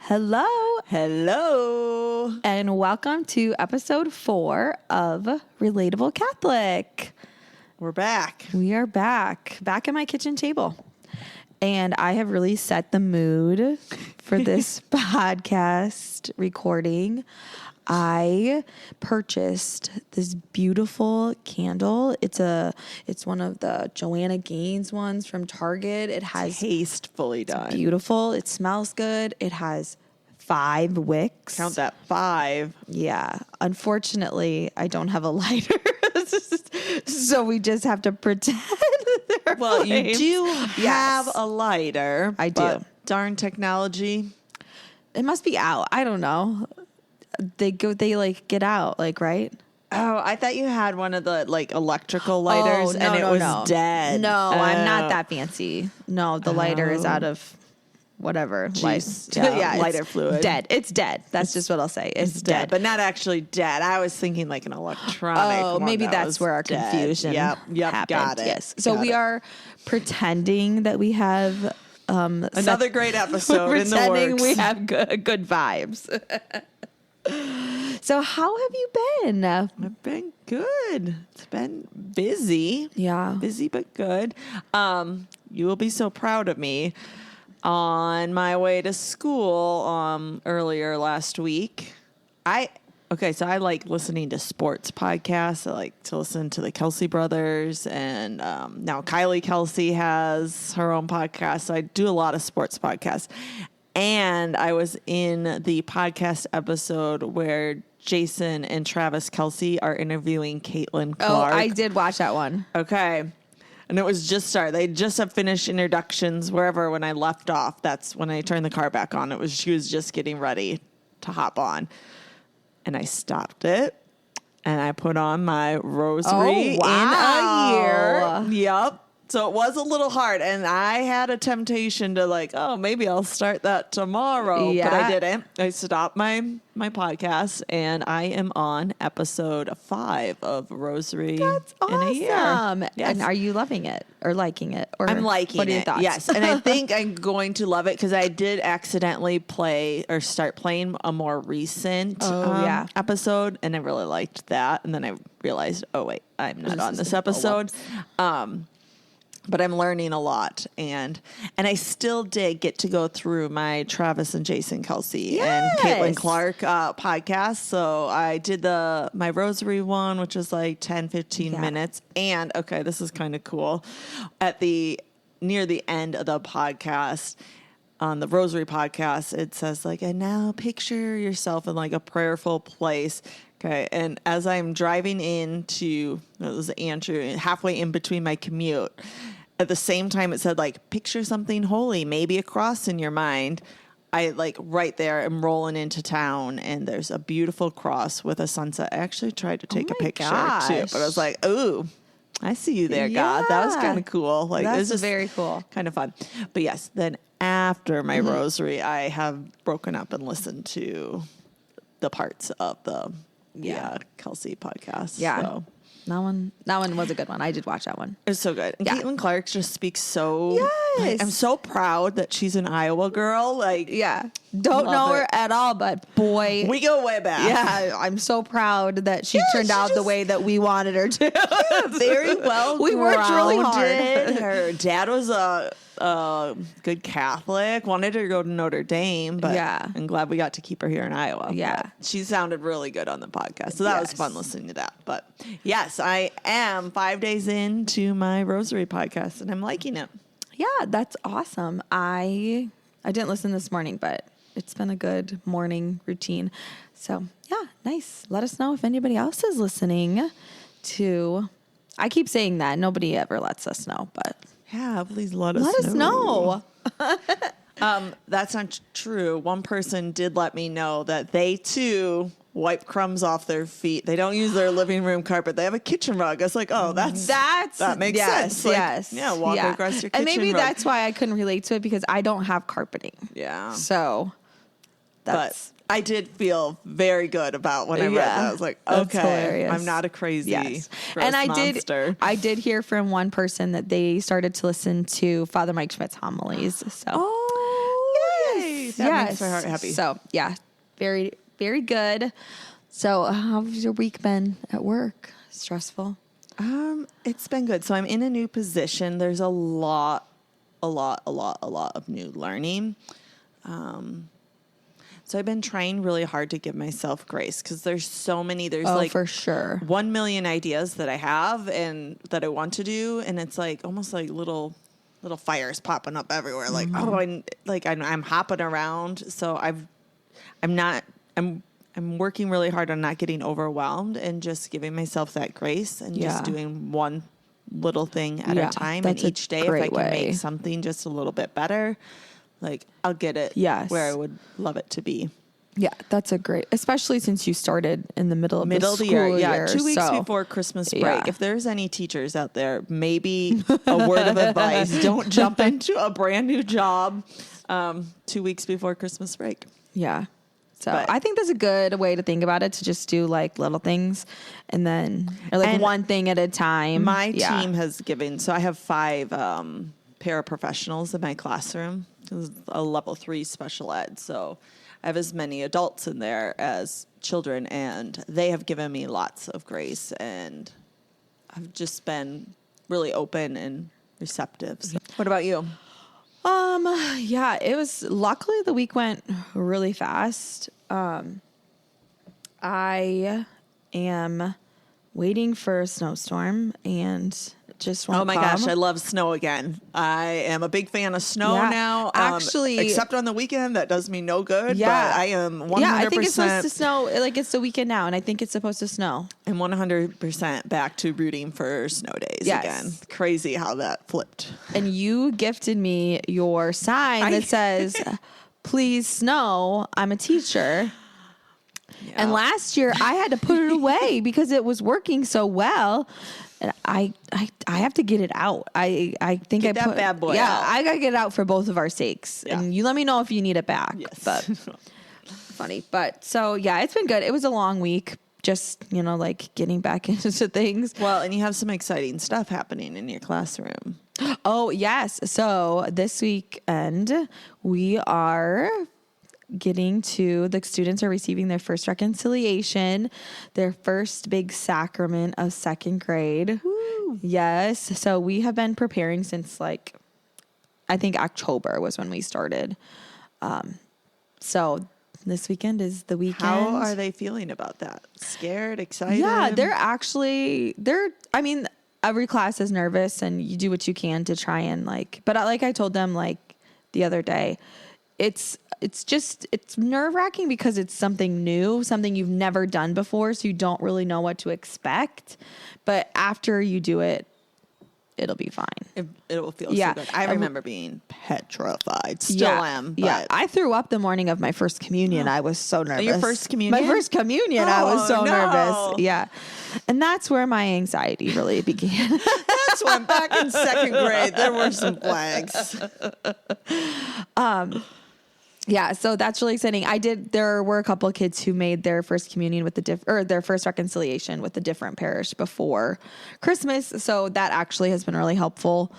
Hello. Hello. And welcome to episode 4 of Relatable Catholic. We're back. We are back at my kitchen table. And I have really set the mood for this podcast recording. I purchased this beautiful candle. It's one of the Joanna Gaines ones from Target. It has Tastefully done. Beautiful. It smells good. It has 5 wicks. Count that 5. Yeah. Unfortunately, I don't have a lighter. So we just have to pretend. Well, you flames. do have a lighter. I do. But darn technology. It must be out. I don't know. They get out, right? Oh, I thought you had one of the electrical lighters and it was dead. No, I'm not that fancy. No, the lighter is out of whatever. Lighter fluid. Dead. It's dead. That's just what I'll say. It's dead. But not actually dead. I was thinking like an electronic one. Maybe that's where our confusion happened. Got it. Yes. So we are pretending that we have another great episode in the works. Pretending we have good vibes. So how have you been? I've been good. It's been busy. Yeah. Busy but good. You will be so proud of me. On my way to school earlier last week, so I like listening to sports podcasts. I like to listen to the Kelsey brothers, and now Kylie Kelsey has her own podcast. So I do a lot of sports podcasts. And I was in the podcast episode where Jason and Travis Kelsey are interviewing Caitlin Clark. Oh, I did watch that one. Okay. And it was just started. They just have finished introductions wherever when I left off. That's when I turned the car back on. She was just getting ready to hop on. And I stopped it. And I put on my rosary in a year. Yep. So it was a little hard, and I had a temptation to maybe I'll start that tomorrow, but I didn't. I stopped my podcast, and I am on episode 5 of Rosary That's awesome. in a year. Yes. And are you loving it or liking it? Or I'm liking what are your it. thoughts? Yes, and I think I'm going to love it because I did accidentally start playing a more recent episode, and I really liked that. And then I realized, oh wait, I'm not on this episode. But I'm learning a lot, and I still did get to go through my Travis and Jason Kelsey and Caitlin Clark podcast. So I did my Rosary one, which was 10, 15 minutes. And okay, this is kind of cool. Near the end of the podcast, on the Rosary podcast, it says and now picture yourself in a prayerful place. Okay, and as I'm driving into, it was Andrew, halfway in between my commute, at the same time it said picture something holy, maybe a cross in your mind. I right there am rolling into town, and there's a beautiful cross with a sunset. I actually tried to take a picture too, but I was like, ooh, I see you there, God. That was kind of cool. That's very cool. Kind of fun. But yes, then after my rosary, I have broken up and listened to the parts of the Kelsey podcast. Yeah. So. That one was a good one. I did watch that one. It was so good. And Caitlin Clark just speaks so... Yes. I'm so proud that she's an Iowa girl. Don't know her at all, but boy... We go way back. Yeah, I'm so proud that she turned out the way that we wanted her to. Yeah, very well We worked really hard. Her dad was a good Catholic, wanted her to go to Notre Dame, but I'm glad we got to keep her here in Iowa. Yeah. But she sounded really good on the podcast, so that was fun listening to that. But yes, I am 5 days into my Rosary podcast, and I'm liking it. Yeah, that's awesome. I didn't listen this morning, but it's been a good morning routine. So yeah, nice. Let us know if anybody else is listening to. I keep saying that. Nobody ever lets us know, but. Yeah, please let us know. That's not true. One person did let me know that they too wipe crumbs off their feet. They don't use their living room carpet. They have a kitchen rug. It's that makes sense. Yes. Walk across your kitchen and maybe rug. that's why I couldn't relate to it, because I don't have carpeting. Yeah. So that's. But I did feel very good about when I read that. I was like, okay, hilarious. I'm not a crazy gross and monster. I did hear from one person that they started to listen to Father Mike Schmidt's homilies. So. Oh, yay. That makes my heart happy. So, yeah, very, very good. So, how's your week been at work? Stressful? It's been good. So I'm in a new position. There's a lot of new learning. So I've been trying really hard to give myself grace because there's so many. There's like for sure 1 million ideas that I have and that I want to do, and it's like almost like little fires popping up everywhere. Like I'm hopping around. So I'm working really hard on not getting overwhelmed and just giving myself that grace and just doing one little thing at a time. And each day, if I can make something just a little bit better, like I'll get it where I would love it to be. Yeah, that's a great, especially since you started in the middle of the school year. Yeah, 2 weeks before Christmas break. Yeah. If there's any teachers out there, maybe a word of advice: don't jump into a brand new job 2 weeks before Christmas break. Yeah. So I think that's a good way to think about it, to just do like little things and then one thing at a time. My team has given, so I have 5 paraprofessionals in my classroom. It was a level 3 special ed. So I have as many adults in there as children, and they have given me lots of grace, and I've just been really open and receptive. So, what about you? Yeah, it was, luckily the week went really fast. I am waiting for a snowstorm and just won't Oh my gosh, I love snow again. I am a big fan of snow now. Actually, except on the weekend, that does me no good. Yeah, but I am 100%. Yeah, I think it's supposed to snow. Like it's the weekend now, and I think it's supposed to snow. I'm 100% back to rooting for snow days again. Crazy how that flipped. And you gifted me your sign that says, "Please snow. I'm a teacher." Yeah. And last year I had to put it away because it was working so well. And I have to get it out. I think get that bad boy out. Yeah, I gotta get it out for both of our sakes. Yeah. And you let me know if you need it back. Yes. But funny. But so yeah, it's been good. It was a long week. Just, like getting back into things. Well, and you have some exciting stuff happening in your classroom. Oh, yes. So this weekend we are the students are receiving their first reconciliation, their first big sacrament of second grade. Woo. Yes. So we have been preparing since I think October was when we started. So this weekend is the weekend. How are they feeling about that? Scared, excited? Yeah, every class is nervous and you do what you can to try and but like I told them the other day, it's nerve-wracking because it's something new, something you've never done before, so you don't really know what to expect. But after you do it, it'll be fine. It will feel so good. I remember being petrified. Still am. But. Yeah, I threw up the morning of my first communion. I was so nervous. Your first communion? My first communion. I was so nervous. Yeah. And that's where my anxiety really began. That's when back in second grade, there were some flags. Yeah, so that's really exciting. There were a couple of kids who made their first communion with their first reconciliation with a different parish before Christmas. So that actually has been really helpful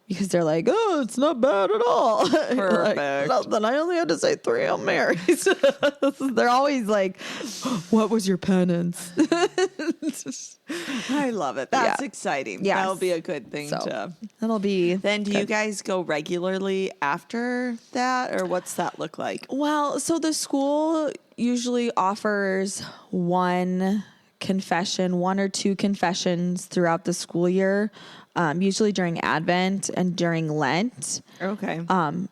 because they're like, oh, it's not bad at all. Perfect. Then I only had to say 3 Hail Marys. They're always like, what was your penance? I love it. That's exciting. Yeah, that'll be a good thing That'll be. Then do you guys go regularly after that, or what's that look like? Well, so the school usually offers one or 2 confessions throughout the school year, usually during Advent and during Lent. Okay.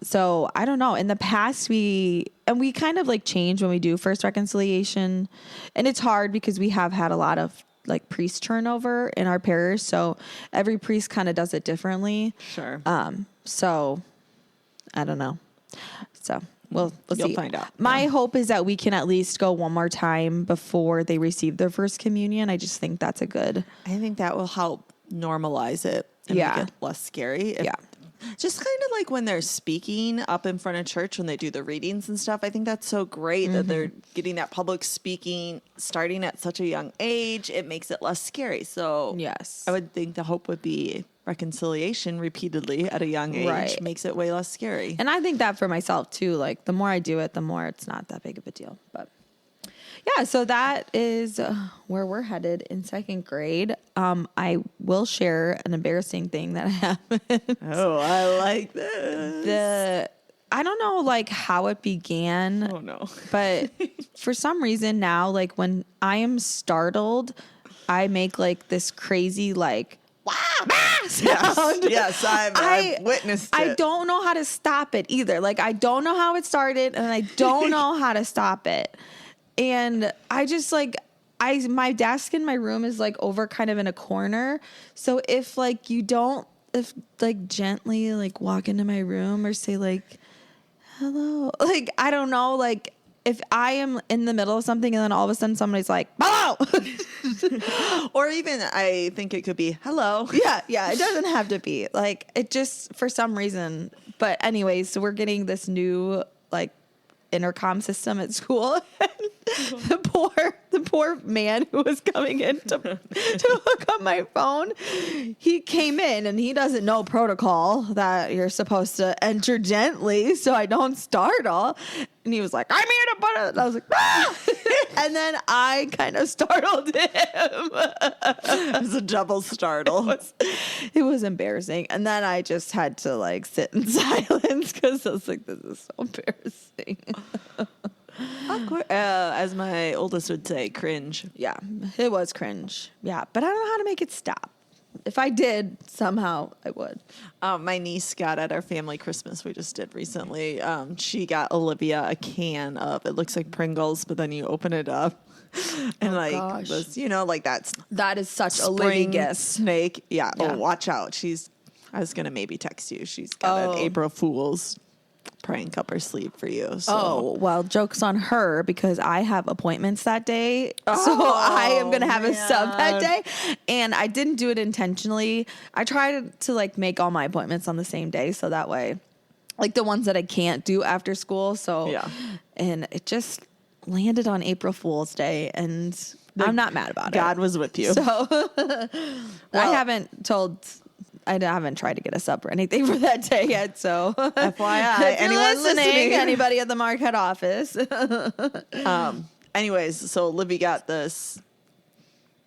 So I don't know. In the past, we kind of change when we do first reconciliation, and it's hard because we have had a lot of priest turnover in our parish. So every priest kind of does it differently. Sure. So I don't know. So we'll You'll see. Find out. My hope is that we can at least go one more time before they receive their first communion. I just think that's I think that will help normalize it and make it less scary. Just kind of like when they're speaking up in front of church, when they do the readings and stuff. I think that's so great that they're getting that public speaking starting at such a young age. It makes it less scary. So yes, I would think the hope would be reconciliation repeatedly at a young age makes it way less scary. And I think that for myself too, like the more I do it, the more it's not that big of a deal. But yeah, so that is where we're headed in second grade. I will share an embarrassing thing that happened. Oh, I like this. I don't know like how it began. Oh no. But for some reason now, like when I am startled, I make like this crazy like wow sound. Yes, I've witnessed it. I don't know how to stop it either. Like I don't know how it started and I don't know how to stop it. And I just like my desk in my room is like over kind of in a corner. So if like if like gently like walk into my room or say like hello, like I don't know, like if I am in the middle of something and then all of a sudden somebody's like hello, or even I think it could be hello. Yeah, it doesn't have to be like it just for some reason. But anyways, so we're getting this new like intercom system at school. The poor man who was coming in to hook up my phone, he came in and he doesn't know protocol that you're supposed to enter gently so I don't startle. And he was like, I'm here to put it. And I was like, ah! And then I kind of startled him. It was a double startle. It was embarrassing. And then I just had to like sit in silence because I was like, this is so embarrassing. Awkward. As my oldest would say, cringe. Yeah, it was cringe. Yeah, but I don't know how to make it stop. If I did, somehow I would. My niece got at our family Christmas we just did recently. She got Olivia a can of, it looks like Pringles, but then you open it up and this, like that is such a spring gift. Snake. Yeah. Oh, watch out. I was gonna maybe text you. She's got an April Fool's prank up her sleeve for you. So. Oh, well, joke's on her because I have appointments that day. So I am going to have a sub that day. And I didn't do it intentionally. I tried to like make all my appointments on the same day. So that way, like the ones that I can't do after school. So, and it just landed on April Fool's Day and I'm not mad about it. God was with you. So I haven't tried to get a sub or anything for that day yet. So FYI, if you're listening, anybody at the Marquette office. Anyways, so Libby got this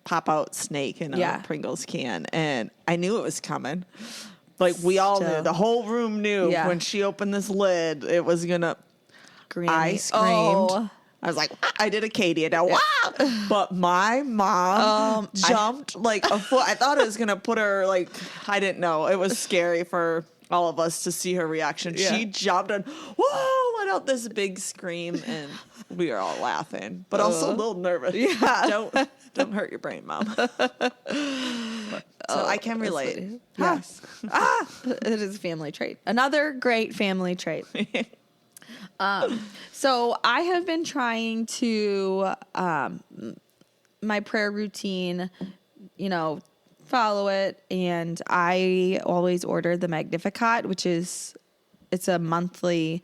pop out snake in a Pringles can, and I knew it was coming. Like we all knew, the whole room knew when she opened this lid, it was gonna. I screamed. Oh. I was like, I did a Katie and wow. But my mom jumped like a foot. I thought it was going to put her like, I didn't know. It was scary for all of us to see her reaction. Yeah. She jumped and let out this big scream and we were all laughing, but also a little nervous. Yeah. Don't hurt your brain, Mom. So I can relate. Yes. It is a family trait. Another great family trait. So I have been trying to, my prayer routine, follow it. And I always order the Magnificat, which it's a monthly,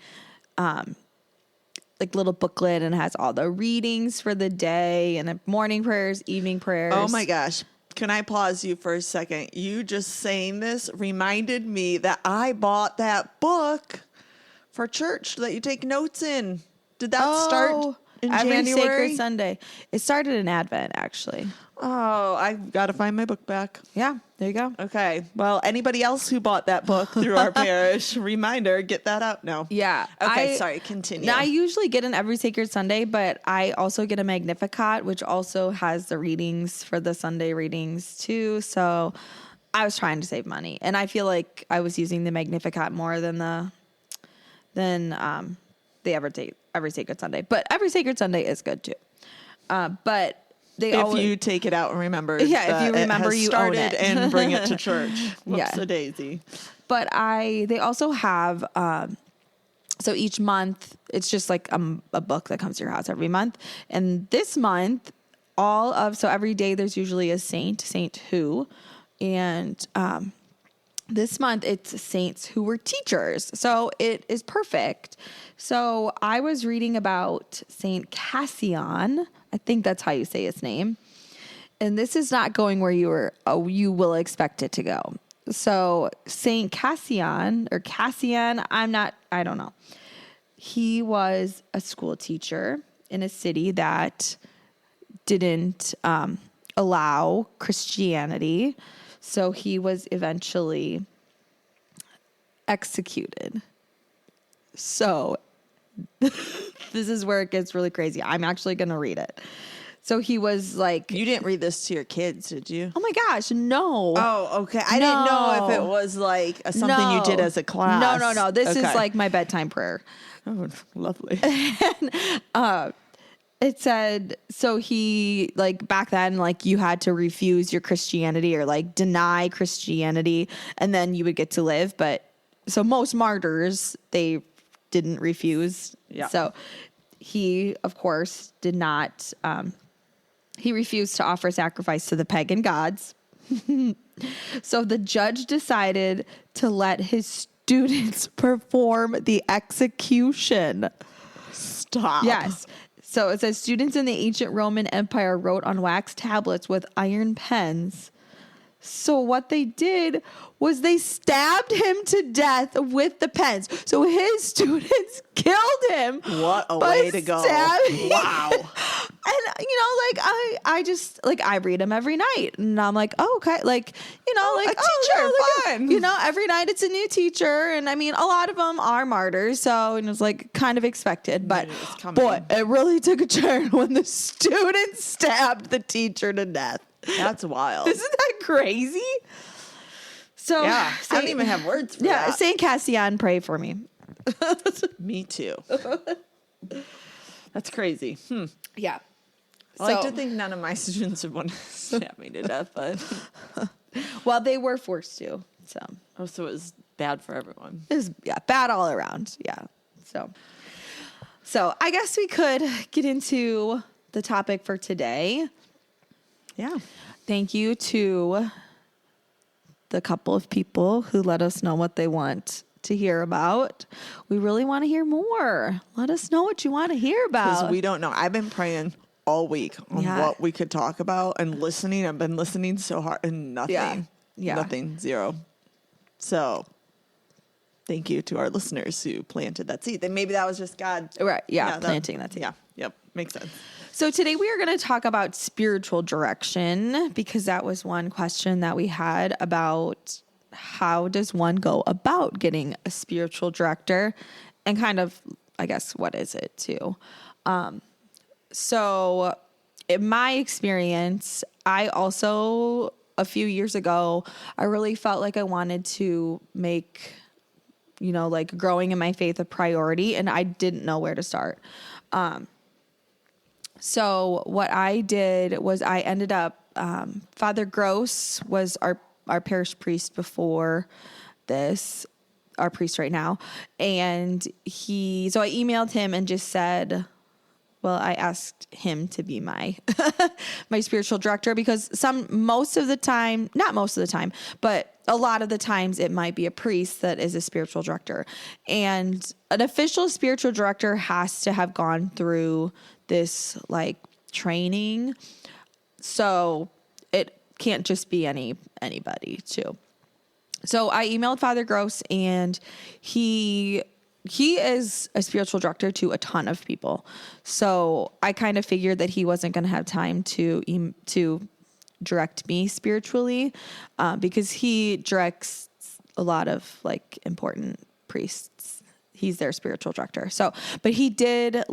like little booklet and has all the readings for the day and morning prayers, evening prayers. Oh my gosh. Can I pause you for a second? You just saying this reminded me that I bought that book for church that you take notes in. Did that start in every January? Sacred Sunday. It started in Advent, actually. Oh, I've got to find my book back. Yeah, there you go. Okay. Well, anybody else who bought that book through our parish, reminder, get that out now. Yeah. Okay, sorry, continue. Now, I usually get an every Sacred Sunday, but I also get a Magnificat, which also has the readings for the Sunday readings too. So I was trying to save money. And I feel like I was using the Magnificat more than the every Sacred Sunday. But every Sacred Sunday is good too. But if you take it out and remember, if you remember, you own it and bring it to church. Whoops a daisy. But they also have so each month it's just like a book that comes to your house every month. And this month, so every day there's usually a saint who, and this month it's saints who were teachers. So it is perfect. So I was reading about Saint Cassian. I think that's how you say his name. And this is not going where you will expect it to go. So Saint Cassian, I don't know. He was a school teacher in a city that didn't allow Christianity. So he was eventually executed. So this is where it gets really crazy. I'm actually going to read it. So he was like... You didn't read this to your kids, did you? Oh my gosh, no. Oh, okay. I didn't know if it was like something you did as a class. No. This is like my bedtime prayer. Oh, lovely. It said, so he, like, back then, like, you had to refuse your Christianity or, like, deny Christianity, and then you would get to live. But, so most martyrs, they didn't refuse. Yeah. So he, of course, did not, he refused to offer sacrifice to the pagan gods. So the judge decided to let his students perform the execution. Stop. Yes. So it says students in the ancient Roman Empire wrote on wax tablets with iron pens. So what they did was they stabbed him to death with the pens. So his students killed him. What a way to go. Wow. And, I just, I read them every night. And I'm like, oh, okay. Like, a teacher, fun. Every night it's a new teacher. And, I mean, a lot of them are martyrs. So, it was, kind of expected. But, boy, it really took a turn when the students stabbed the teacher to death. That's wild. Isn't that crazy? So, yeah, I don't even have words for that. Saint Cassian, pray for me. Me too. That's crazy. Yeah. I like to think none of my students would want to stab me to death, but well, they were forced to. So it was bad for everyone. It was bad all around. Yeah. So I guess we could get into the topic for today. Yeah. Thank you to the couple of people who let us know what they want to hear about. We really want to hear more. Let us know what you want to hear about. Because we don't know. I've been praying all week on what we could talk about and listening. I've been listening so hard and nothing. Yeah. Nothing. Zero. So thank you to our listeners who planted that seed. Then maybe that was just God. Right. Yeah. Planting that seed. Yeah. Yep. Makes sense. So today we are going to talk about spiritual direction, because that was one question that we had about how does one go about getting a spiritual director, and kind of, I guess, what is it too? So in my experience, I also, a few years ago, I really felt like I wanted to make, growing in my faith a priority, and I didn't know where to start. So what I did was I ended up, Father Gross was our parish priest before this, our priest right now. And so I emailed him and just said, well, I asked him to be my, my spiritual director, because most of the time, not most of the time, but a lot of the times it might be a priest that is a spiritual director. And an official spiritual director has to have gone through this training. So it can't just be anybody too. So I emailed Father Gross, and he is a spiritual director to a ton of people. So I kind of figured that he wasn't going to have time to direct me spiritually, because he directs a lot of important priests. He's their spiritual director. So, but he did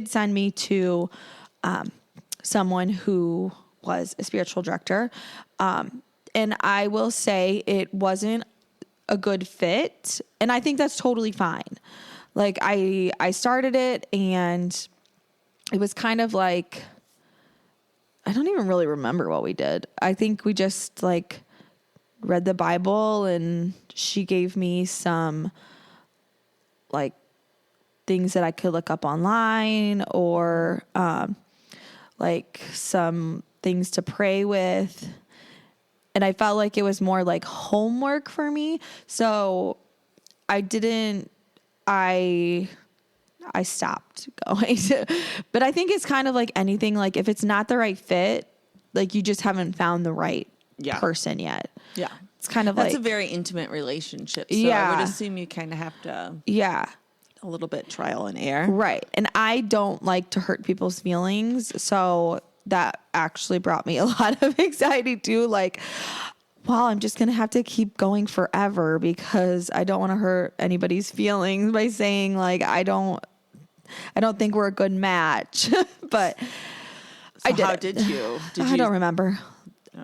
send me to someone who was a spiritual director. And I will say it wasn't a good fit. And I think that's totally fine. I started it, and it was kind of I don't even really remember what we did. I think we just read the Bible, and she gave me some things that I could look up online, or some things to pray with. And I felt like it was more homework for me. So I stopped going. But I think it's kind of like anything, if it's not the right fit, you just haven't found the right person yet. Yeah. It's kind of That's like a very intimate relationship. So I would assume you kind of have to a little bit trial and error. Right. And I don't like to hurt people's feelings. So that actually brought me a lot of anxiety too. Like, well, I'm just going to have to keep going forever because I don't want to hurt anybody's feelings by saying like, I don't think we're a good match. But so how did you? I don't remember.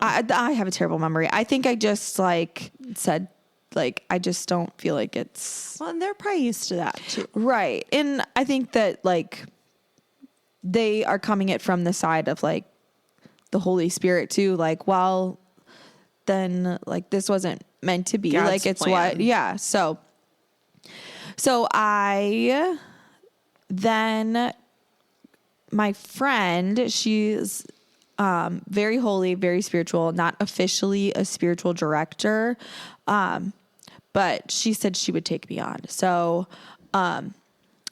I have a terrible memory. I think I just like said, like, I just don't feel like it's... Well, and they're probably used to that too. Right. And I think that like they are coming it from the side of like the Holy Spirit too. Like, well, then like this wasn't meant to be. God's like it's plan. what, yeah. So then my friend, she's very holy, very spiritual, not officially a spiritual director. But she said she would take me on. So,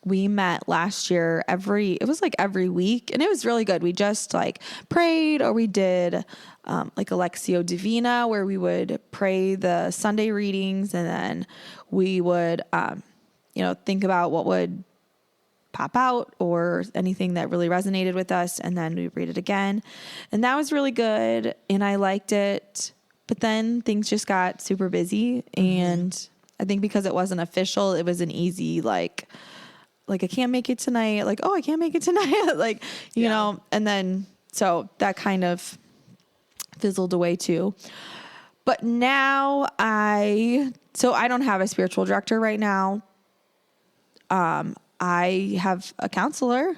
we met last year it was like every week, and it was really good. We just like prayed, or we did, like Alexio Divina, where we would pray the Sunday readings, and then we would, think about what would pop out or anything that really resonated with us. And then we read it again, and that was really good. And I liked it. But then things just got super busy, and I think because it wasn't official, it was an easy, like I can't make it tonight. Like, oh, I can't make it tonight. like, you know, and then, so that kind of fizzled away too. But now I don't have a spiritual director right now. I have a counselor,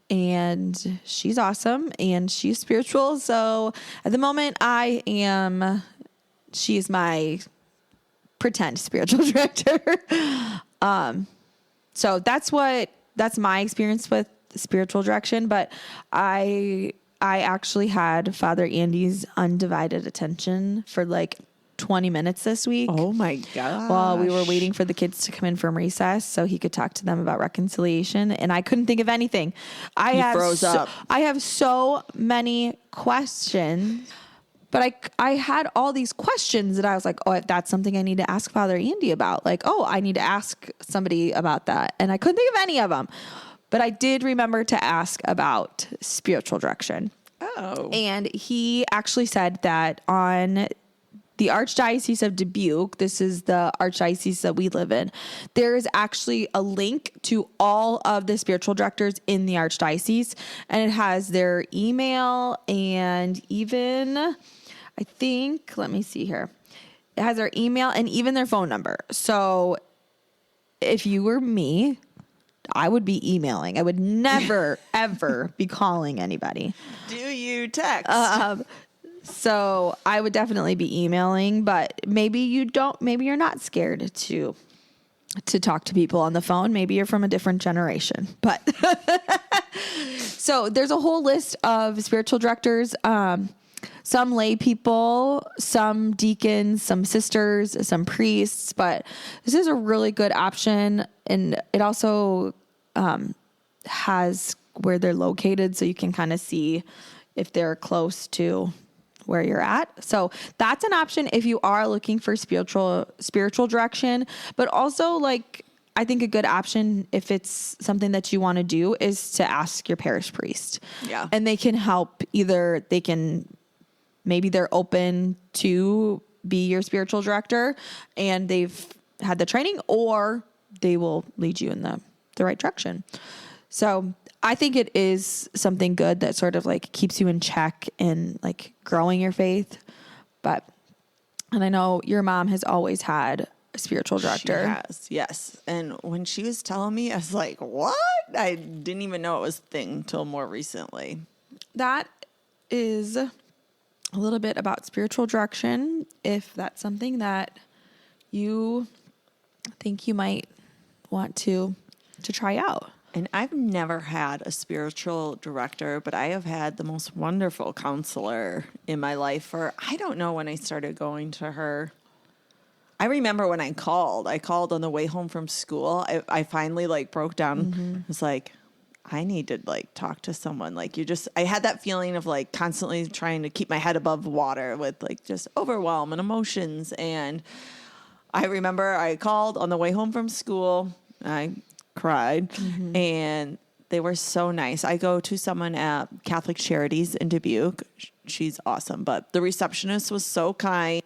and she's awesome, and she's spiritual. So at the moment she's my pretend spiritual director. So that's my experience with spiritual direction. But I actually had Father Andy's undivided attention for like 20 minutes this week. Oh my gosh. While we were waiting for the kids to come in from recess so he could talk to them about reconciliation. And I couldn't think of anything. He froze up. I have so many questions, but I had all these questions that I was like, oh, that's something I need to ask Father Andy about. Like, oh, I need to ask somebody about that. And I couldn't think of any of them, but I did remember to ask about spiritual direction. Oh. And he actually said that on the Archdiocese of Dubuque, this is the archdiocese that we live in, there is actually a link to all of the spiritual directors in the archdiocese, and it has their email and even, I think, let me see here. It has their email and even their phone number. So if you were me, I would be emailing. I would never, ever be calling anybody. Do you text? So I would definitely be emailing, but maybe you're not scared to talk to people on the phone. Maybe you're from a different generation, but so there's a whole list of spiritual directors, some lay people, some deacons, some sisters, some priests, but this is a really good option. And it also, has where they're located, so you can kind of see if they're close to where you're at. So that's an option if you are looking for spiritual direction, but also like, I think a good option if it's something that you want to do is to ask your parish priest. Yeah. And they can help. Maybe they're open to be your spiritual director and they've had the training, or they will lead you in the right direction. So I think it is something good that sort of like keeps you in check and like growing your faith. And I know your mom has always had a spiritual director. She has, yes. And when she was telling me, I was like, what? I didn't even know it was a thing until more recently. That is a little bit about spiritual direction. If that's something that you think you might want to try out. And I've never had a spiritual director, but I have had the most wonderful counselor in my life for, I don't know when I started going to her. I remember when I called on the way home from school. I finally like broke down. I was like, I need to like talk to someone. Like I had that feeling of like constantly trying to keep my head above water with like just overwhelm and emotions. And I remember I called on the way home from school. I cried and they were so nice. I go to someone at Catholic Charities in Dubuque. She's awesome, but the receptionist was so kind.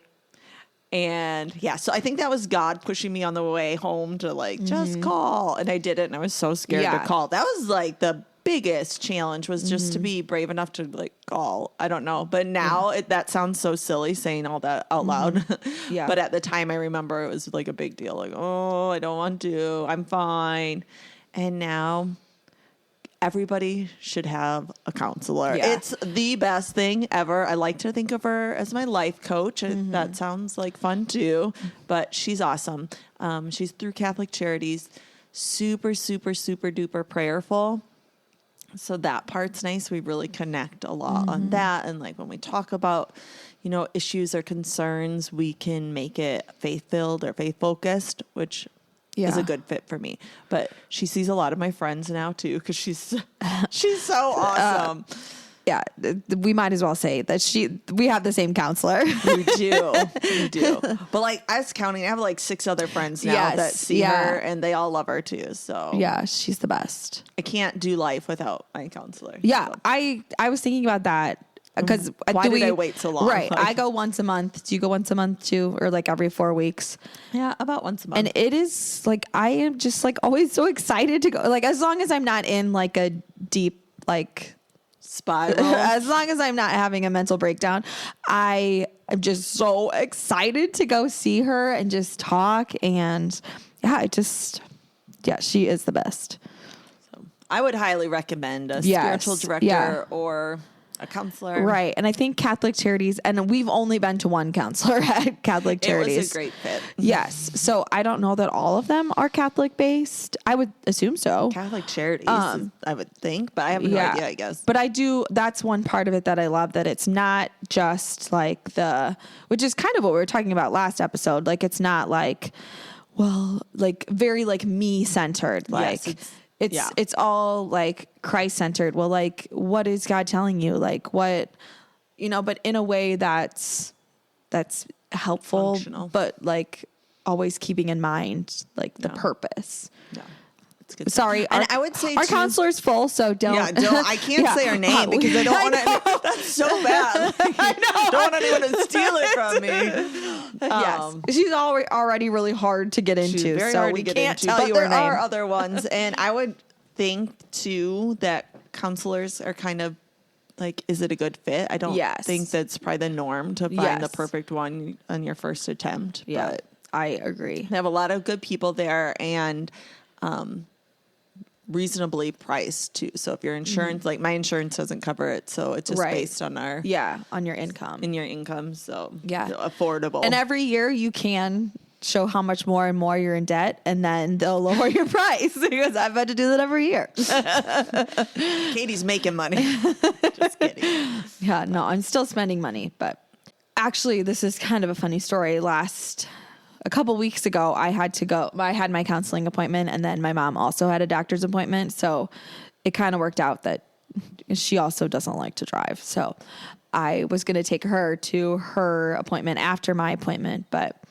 And yeah, so I think that was God pushing me on the way home to like, just call. And I did it. And I was so scared to call. That was like the biggest challenge was just to be brave enough to like call. I don't know. But now that sounds so silly saying all that out loud. Yeah. But at the time I remember it was like a big deal. Like, oh, I don't want to, I'm fine. And now everybody should have a counselor. Yeah. It's the best thing ever. I like to think of her as my life coach. That sounds like fun too, but she's awesome. She's through Catholic Charities, super, super, super duper prayerful. So that part's nice. We really connect a lot on that. And like when we talk about, you know, issues or concerns, we can make it faith-filled or faith-focused, which is a good fit for me. But she sees a lot of my friends now too, because she's so awesome. Yeah, we might as well say that we have the same counselor. We do. But like I was counting, I have like 6 other friends now that see her, and they all love her too. So yeah, she's the best. I can't do life without my counselor. Yeah, so. I was thinking about that. Because why did I wait so long? Right. I go once a month. Do you go once a month too? Or like every 4 weeks? Yeah, about once a month. And it is like, I am just like always so excited to go. Like as long as I'm not in like a deep like spiral, as long as I'm not having a mental breakdown, I am just so excited to go see her and just talk. And she is the best. So I would highly recommend a spiritual director or a counselor. Right. And I think Catholic Charities, and we've only been to one counselor at Catholic Charities. It was a great fit. Yes. So I don't know that all of them are Catholic based. I would assume so. Catholic Charities, I would think, but I have no idea, I guess. But that's one part of it that I love, that it's not just like which is kind of what we were talking about last episode. Like it's not like, well, like very like me centered. Like it's all like Christ centered. Well, like what is God telling you? Like what, but in a way that's helpful, functional, but like always keeping in mind like the purpose. Yeah. It's good. Sorry. And I would say our counselor's full, so don't. Yeah, I can't say her name because I don't want to. That's so bad. I don't want anyone to steal it from me. Yes, she's already really hard to get into, so we can't tell you her name. There are other ones, and I would think too that counselors are kind of like, is it a good fit? I don't think that's probably the norm to find the perfect one on your first attempt. Yeah, but I agree. They have a lot of good people there, and reasonably priced too. So if your insurance, like my insurance doesn't cover it, so it's just based on on your income. In your income, so affordable. And every year you can show how much more and more you're in debt, and then they'll lower your price, because I've had to do that every year. Katie's making money. Just kidding. Yeah, no, I'm still spending money, but actually this is kind of a funny story. A couple weeks ago, I had my counseling appointment, and then my mom also had a doctor's appointment. So it kind of worked out that she also doesn't like to drive. So I was going to take her to her appointment after my appointment, but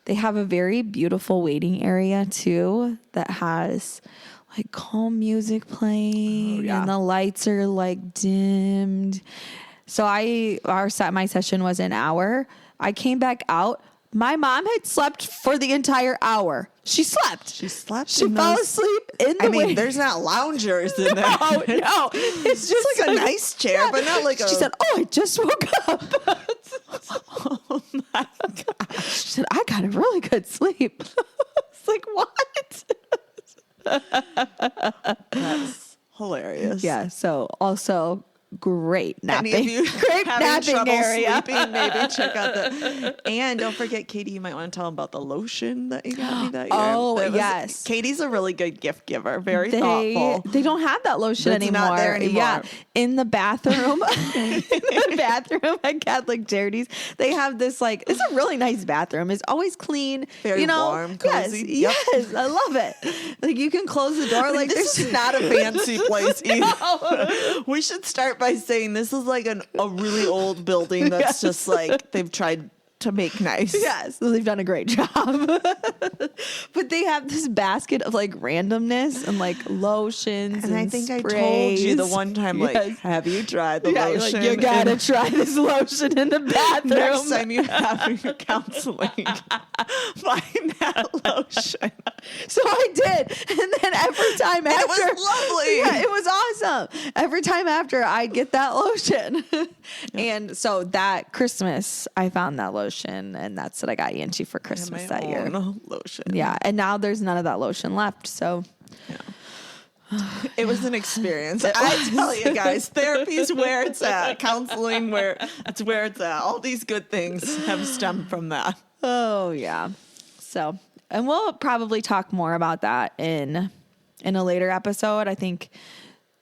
they have a very beautiful waiting area too that has like calm music playing and the lights are like dimmed. So my session was an hour. I came back out. My mom had slept for the entire hour. She slept. She fell asleep in the waiting. There's not loungers in there. No. It's just like a nice chair, but not like She said, "Oh, I just woke up." Oh my gosh. She said, "I got a really good sleep." It's like, what? That's hilarious. Yeah. So also great napping. Any of you Great having napping trouble area. sleeping, maybe check out and don't forget, Katie, you might want to tell them about the lotion that you got me that year. Oh, yes. Katie's a really good gift giver. Very thoughtful. They don't have that lotion It's anymore. not there anymore. Yeah. In the bathroom, at Catholic Charities, they have this it's a really nice bathroom. It's always clean. Very warm, cozy. Yes, I love it. Like you can close the door. Like this is not a fancy place either. We should start by saying this is like a really old building that's just like they've tried to make nice. Yes, they've done a great job. But they have this basket of randomness and lotions and I think sprays. I told you the one time, have you tried the lotion? You gotta try this lotion in the bathroom. Next time you have your counseling, find that lotion. So I did. And then every time after. It was lovely. Yeah, it was awesome. Every time after, I'd get that lotion. And so that Christmas, I found that lotion. And that's what I got Yanchi for Christmas that year. Lotion. Yeah. And now there's none of that lotion left. So. Yeah. It was an experience. I tell you guys, therapy's where it's at. Counseling, it's where it's at. All these good things have stemmed from that. Oh, yeah. So, and we'll probably talk more about that in a later episode. I think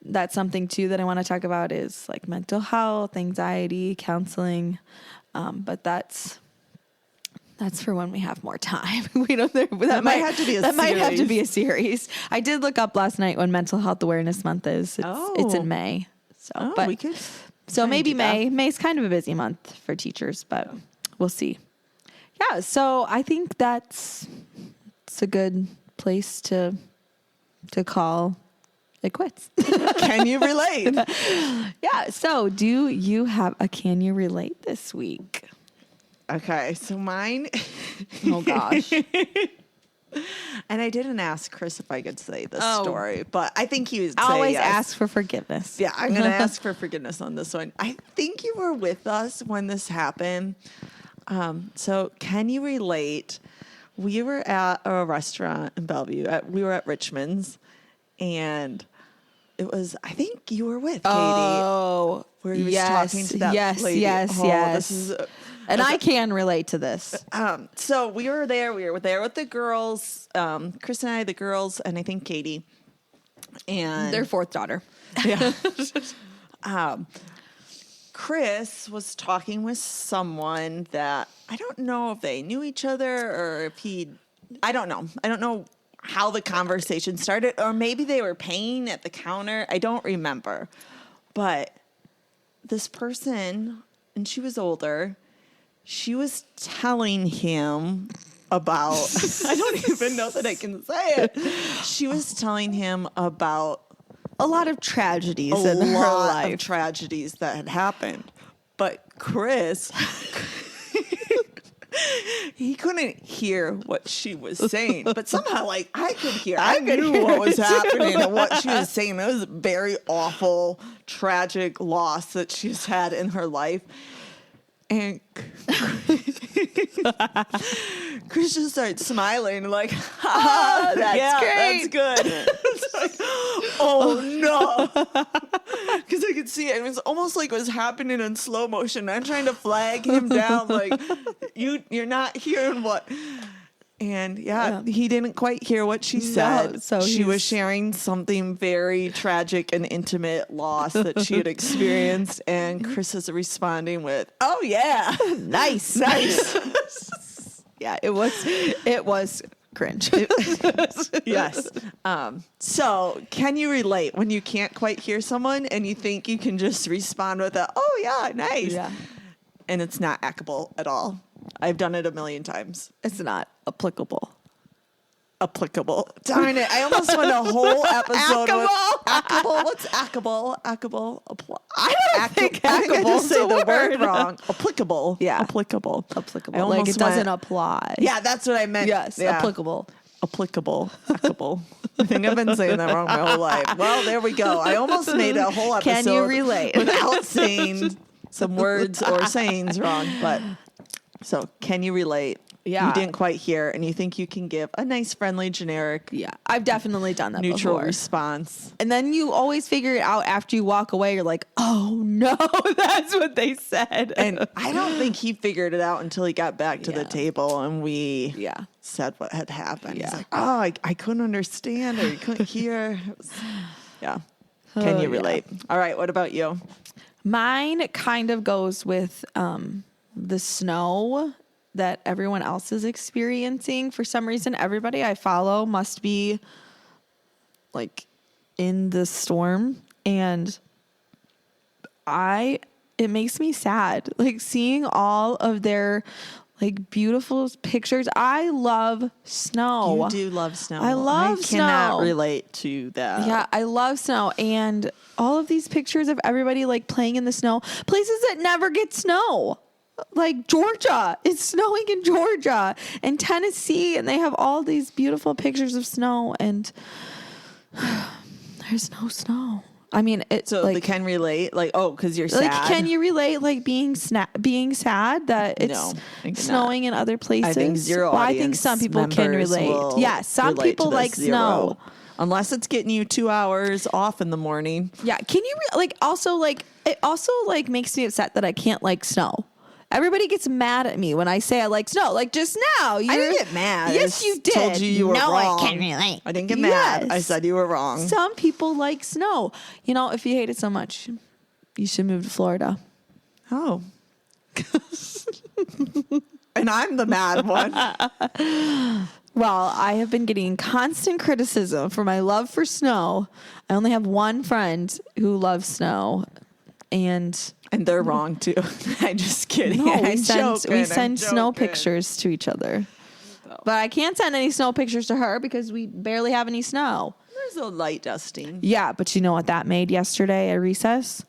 that's something too that I want to talk about is mental health, anxiety, counseling. But that's for when we have more time. We don't. That might have to be a series. I did look up last night when Mental Health Awareness Month is. It's in May. So, but we could. So maybe May. May's kind of a busy month for teachers, but we'll see. Yeah. So I think it's a good place to call it quits. Can you relate? Yeah. So do you have a can you relate this week? Okay, so mine. Oh, gosh. And I didn't ask Chris if I could say this story, but I think he would say always yes. ask for forgiveness. Yeah, I'm going to ask for forgiveness on this one. I think you were with us when this happened. So can you relate? We were at a restaurant in Bellevue. We were at Richmond's, and it was, I think you were with Katie. Oh, where he was talking to that lady. Yes. This is and I can relate to this. So we were there with the girls, Chris and I, the girls, and I think Katie. And their fourth daughter. Yeah. Chris was talking with someone that I don't know if they knew each other or if I don't know. I don't know how the conversation started, or maybe they were paying at the counter. I don't remember. But this person, and she was older, she was telling him about, I don't even know that I can say it. She was telling him about a lot of tragedies in her life. Of tragedies that had happened. But Chris, he couldn't hear what she was saying. But somehow, I could hear. I knew what was happening and what she was saying. It was a very awful, tragic loss that she's had in her life. And Chris just starts smiling that's great. That's good. It's like, oh no. Because I could see it. It was almost like it was happening in slow motion. I'm trying to flag him down you're not hearing what. And he didn't quite hear what she said. No, so she was sharing something very tragic and intimate loss that she had experienced. And Chris is responding with, "Oh yeah, nice." Yeah, it was cringe. Yes. So can you relate when you can't quite hear someone and you think you can just respond with "Oh yeah, nice," and it's not applicable at all? I've done it a million times. It's not applicable. Darn it. I almost went a whole episode Applicable. What's applicable? Applicable. I don't think I think I applicable just is say a the word word. wrong. Applicable. Yeah. Applicable. Applicable. I almost It doesn't went- apply. Yeah, that's what I meant. Yes, Yeah. applicable. Applicable. I think I've been saying that wrong my whole life. Well, there we go. I almost made a whole episode. Can you relate? Without saying some words or sayings wrong. But so can you relate Yeah. you didn't quite hear, and you think you can give a nice, friendly, generic, Yeah, I've definitely done that neutral before. response. And then you always figure it out after you walk away. You're like, oh no, that's what they said. And I don't think he figured it out until he got back to the table and we said what had happened. Yeah. He's like, oh, I couldn't understand or I couldn't hear. Yeah. Can you relate? All right. What about you? Mine kind of goes with the snow that everyone else is experiencing. For some reason, everybody I follow must be like in the storm, and it makes me sad, like seeing all of their like beautiful pictures. I love snow. You do love snow. I cannot snow. relate to that. Yeah, I love snow, and all of these pictures of everybody like playing in the snow, places that never get snow. Like Georgia, it's snowing in Georgia and Tennessee, and they have all these beautiful pictures of snow, and there's no snow. I mean, it's so like, they can relate, like, oh, because you're like, sad. can you relate, like being sad that it's snowing in other places? I think zero. Well, I think some people can relate. Yeah, some people like snow, unless it's getting you 2 hours off in the morning. Yeah, can you it also makes me upset that I can't like snow. Everybody gets mad at me when I say I like snow. Like just now. I didn't get mad. Yes, you did. Told you were wrong. I can't relate. I didn't get mad. I said you were wrong. Some people like snow. You know, if you hate it so much, you should move to Florida. Oh. And I'm the mad one. Well, I have been getting constant criticism for my love for snow. I only have one friend who loves snow, and they're wrong too. I'm just kidding. No, we send snow pictures to each other. Oh. But I can't send any snow pictures to her because we barely have any snow. There's a light dusting. Yeah, but you know what that made yesterday at recess?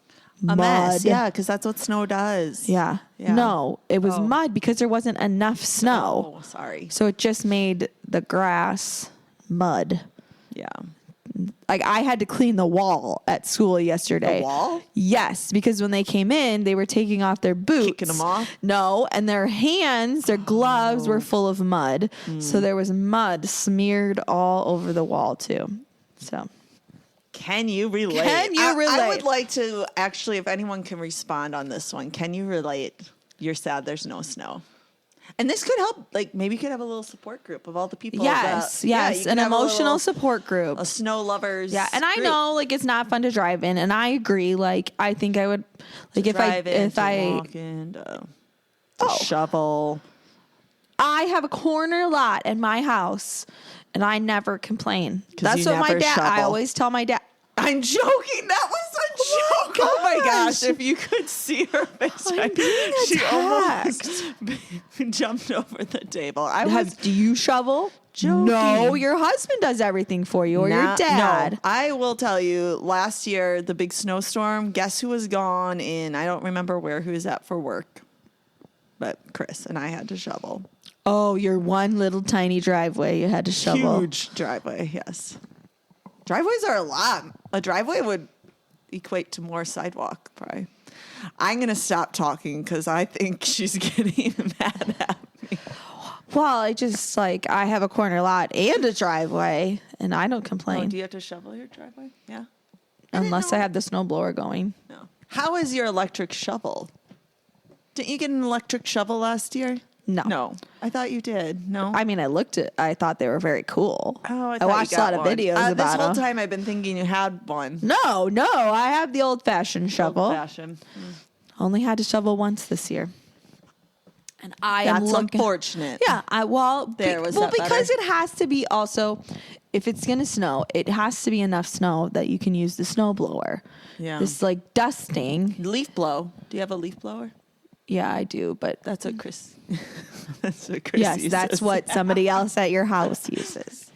A mess. Yeah, because that's what snow does. Yeah. No, it was mud because there wasn't enough snow. Oh, sorry. So it just made the grass mud. Yeah. Like I had to clean the wall at school yesterday. The wall? Yes, because when they came in, they were taking off their boots. Kicking them off? No, and their hands, their gloves were full of mud. So there was mud smeared all over the wall too. So can you relate? I would like to actually, if anyone can respond on this one, can you relate? You're sad there's no snow. And this could help, like maybe you could have a little support group of all the people. Yes, an emotional support group. A snow lovers. Yeah, and I know like it's not fun to drive in, and I agree. Like I think I would, like if I walk in, shovel. I have a corner lot in my house, and I never complain. That's what my dad. I always tell my dad. I'm joking. That was a joke. Oh my gosh. If you could see her face, she almost jumped over the table. Do you shovel? Joking. No, your husband does everything for you, or your dad. No, I will tell you, last year, the big snowstorm, guess who was gone in, I don't remember who was at for work, but Chris and I had to shovel. Oh, your one little tiny driveway you had to shovel. Huge driveway, yes. Driveways are a lot. A driveway would equate to more sidewalk, probably. I'm going to stop talking because I think she's getting mad at me. Well, I have a corner lot and a driveway, and I don't complain. Oh, do you have to shovel your driveway? Yeah. Unless I have the snowblower going. No. How is your electric shovel? Didn't you get an electric shovel last year? No. I thought you did. No. I mean, I thought they were very cool. Oh, I watched a lot of videos about this whole them. time I've been thinking you had one. No, I have the old-fashioned shovel. Old-fashioned. Only had to shovel once this year. And That's unfortunate. Yeah, because it has to be also, if it's going to snow, it has to be enough snow that you can use the snow blower. Yeah. This like dusting. Leaf blow. Do you have a leaf blower? Yeah, I do, but that's what Chris. That's what Chris yes, uses. that's what somebody else at your house uses.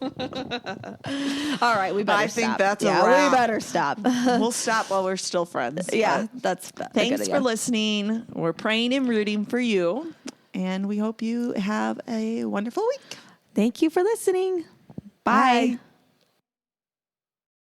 All right, we better stop. I think that's a wrap. We better stop. We'll stop while we're still friends. Yeah, thanks for listening. We're praying and rooting for you, and we hope you have a wonderful week. Thank you for listening. Bye.